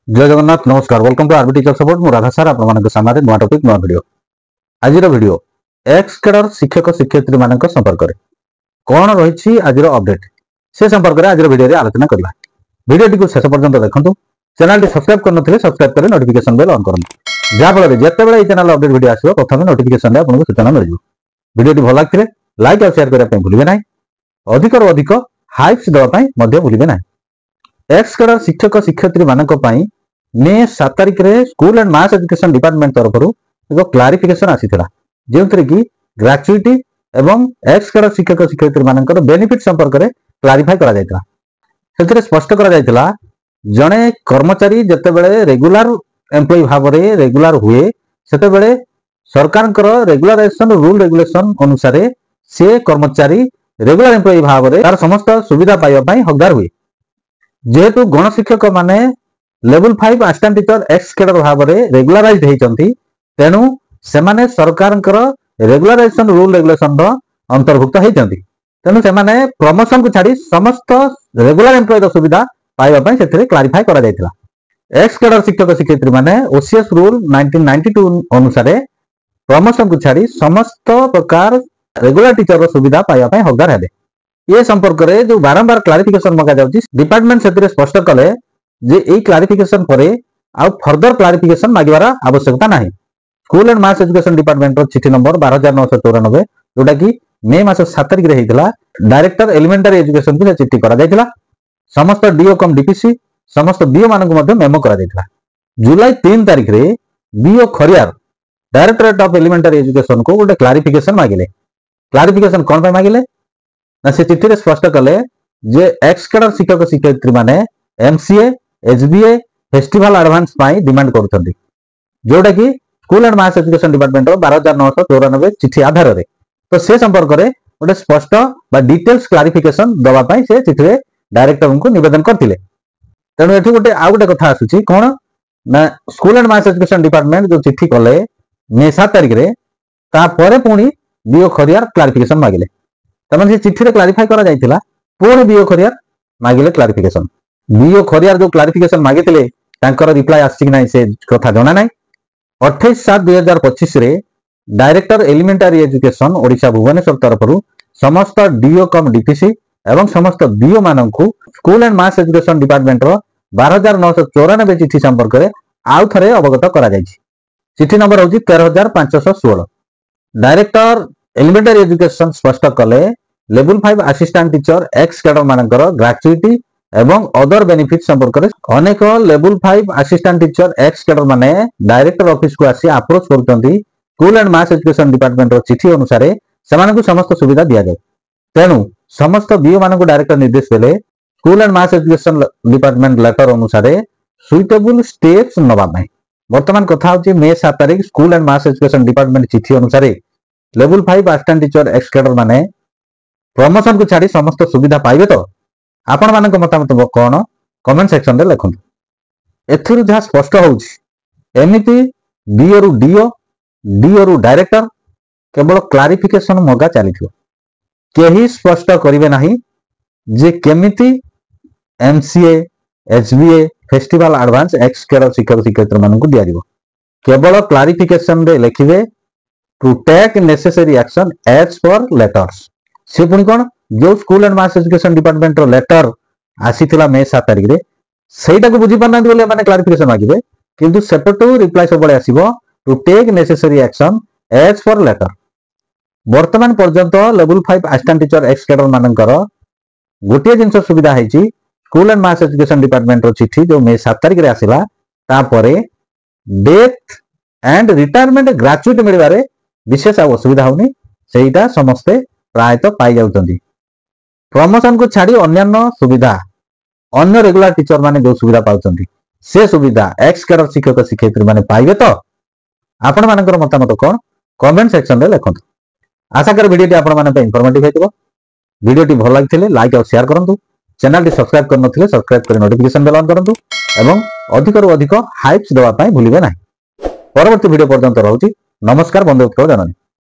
जय जगन्नाथ नमस्कार welcome to RB teacher support मु राधा सार आपन सामने नुआ टॉपिक नुआ वीडियो आज वीडियो एक्स कैडर शिक्षक शिक्षयित्री मानक संपर्क में कौन रही आज अपडेट से संपर्क में आज वीडियो आलोचना करला। वीडियो को शेष पर्यंत देखंतु। चैनल सब्सक्राइब करनथिले सब्सक्राइब कर नोटिफिकेशन बेल ऑन करंतु जहाँ फल जितेबाला ये चैनल अपडेट वीडियो आसो प्रथम नोटिफिकेशन आपको सूचना मिल जाए। वीडियो भल लगे लाइक और शेयर करने भूलिए ना। अधिक अधिक हाइप्स देवाई भूलिए ना। एक्स कैडर शिक्षक शिक्षयित्री मानक मे 7 तारिख रे school and mass education department तरफ एक क्लारिफिकेशन आसीथिला जो कि ग्रेचुइटी एवं एक्स कैडर शिक्षक शिक्षयित्री मानकर बेनिफिट संपर्क में क्लारिफाई करा जायतिला। सेथिरे स्पष्ट करा जायतिला जणे कर्मचारी जतेबेले रेगुलर एम्प्लॉय भाव में रेगुलर हुए सेतेबेले सरकारकर रेगुलराइजेशन रूल रेगुलेशन अनुसार से कर्मचारी रेगुलर एम्प्लॉय भाव में तार समस्त सुविधा पाइबा पई हकदार हुए। जेहेतु गण शिक्षक माने level 5 assistant teacher ex cadre भाव में रेगुलराइज्ड होइचंती तेनु सेमाने सरकारकर रेगुलराइजेशन रूल रेगुलेशन अंतर्भुक्त होइचंती तेनु सेमाने प्रमोशन को छाड़ी समस्त रेगुलर एम्प्लॉय सुविधा पाइबा पई सेथिरे क्लारिफाई करा जायतिला। एक्स कैडर शिक्षक शिक्षयित्री माने ओसीएस रूल 1992 अनुसार प्रमोशन को छाड़ी समस्त प्रकार रेगुलर टीचर सुविधा पाइबा पई हकदार हेबे। ये संपर्क में जो बारंबार क्लारिफिकेशन मगा जाउची डिपार्टमेंट सेथिरे स्पष्ट कले जे एई क्लारिफिकेशन परे आउ फर्दर क्लारिफिकेशन मागिबार आवश्यकता नाही। School and mass education department चिठी नंबर 12994 जोटा कि मे मास 7 तारिख रे हेतिला डायरेक्टर एलिमेंटरी एजुकेशन को चिठी करा जायतिला। समस्त डीओ कम डीपीसी समस्त बीओ मानक मध्ये मेमो करा जायतिला। जुलाई 3 तारिख रे BO Khariar directorate of elementary education को गोटे क्लारिफिकेशन मागिले। क्लारिफिकेशन कोन पे मागिले ना से चिठी रे स्पष्ट कले जे एक्स कैडर शिक्षक शिक्षयित्री माने एमसीए एचबीए फेस्टिवल एडवांस पाई डिमांड करूछंती जोटा कि school and mass education department 12994 चिठी आधार रे तो से संपर्क रे गोटे स्पष्ट बा डिटेल्स क्लारिफिकेशन दवा पाई से चिठी रे डायरेक्टर को निवेदन करथिले। तेनु एठी गोटे आ गोटे कथा आसुची कोन ना school and mass education department जो चिठी कले मे 7 तारिख रे ता परे पुणी बीओ खरियार क्लारिफिकेशन मागिले तमन से चिठी रे क्लारिफाई करा जायतिला पुणी बीओ खरियार मागिले क्लारिफिकेशन। बीओ खरियार जो क्लारिफिकेशन मागितिले तांकर रिप्लाई आछि कि नै से कथा जणा नै। 28/7/2025 रे director elementary education Odisha Bhubaneswar तरफरु समस्त डीओ कम डीपीसी एवं समस्त बीओ माननकु school and mass education department रो 12994 चिठी संपर्क रे आउ थरे अवगत करा जायछि। चिठी नंबर होछि 13516। डायरेक्टर एलिमेंटरी एजुकेशन स्पष्ट कले level 5 assistant teacher ex cadre मानकर ग्रेचुइटी एवं अदर बेनिफिट संपर्क में अनेक level 5 assistant teacher ex cadre माने डायरेक्टर ऑफिस को आसी अप्रोच करछंती school and mass education department रो चिठी अनुसार सेमानकु समस्त सुविधा दिया जाय। तेनु समस्त बीओ मानकु डायरेक्टर निर्देश देले school and mass education department letter अनुसार सुइटेबल स्टेप्स नबा पई वर्तमान कथा होची मे 7 तारिख school and mass education department चिठी अनुसार level 5 assistant teacher ex cadre माने प्रमोशन को छाड़ी समस्त सुविधा पाइबे तो आपण मानक मतामत कोन कमेंट सेक्शन रे लिखंतु। एथिरु जहा स्पष्ट होउची एमिति बीओ रु डीओ डीओ रु डायरेक्टर केवल क्लारिफिकेशन मगा चलीथियो केही स्पष्ट करिवे नाही जे केमिति MCA HBA festival advance ex cadre शिक्षक शिक्षयित्री मानकु दिया दिबो। केवल क्लारिफिकेशन रे लिखिबे to take necessary action as per letters से पुणी कौन जो school and mass education department रो लेटर आसीथिला मे 7 तारिख रे सेटा को बुझी पाना बोले माने क्लारिफिकेशन मागिबे किंतु सेपटू रिप्लाई सब बळे आसीबो to take necessary action as for letter. वर्तमान पर्यंत level 5 assistant teacher ex cadre मानकर गोटे जिंस सुविधा हैची school and mass education department रो चिठी जो मे 7 तारिख रे आसीला ता परे डेथ एंड रिटायरमेंट ग्रेचुइटी मिलबारे विशेष असुविधा होनी सेटा समस्ते प्रायतः पाई जाउतंती। प्रमोशन को छाड़ी अन्य सुविधा अन्य रेगुलर टीचर माने जो सुविधा पाउतंती से सुविधा एक्स कैडर शिक्षक शिक्षयित्री माने पाइबे तो आपण मानकर मतामत कोन कमेंट सेक्शन रे लिखंतु। आशा कर वीडियो आपण माने पे इंफॉर्मेटिव हेतबो। वीडियो टी भल लागिथिले लाइक और शेयर करंतु। चैनल टी सब्सक्राइब करनथिले सब्सक्राइब करी नोटिफिकेशन बेल ऑन करंतु एवं अधिक रु अधिक हाइप्स देवा पई भूलिबे नाही। परवर्ती वीडियो पर्यंत रहउची नमस्कार बंधु उत्कल जननी।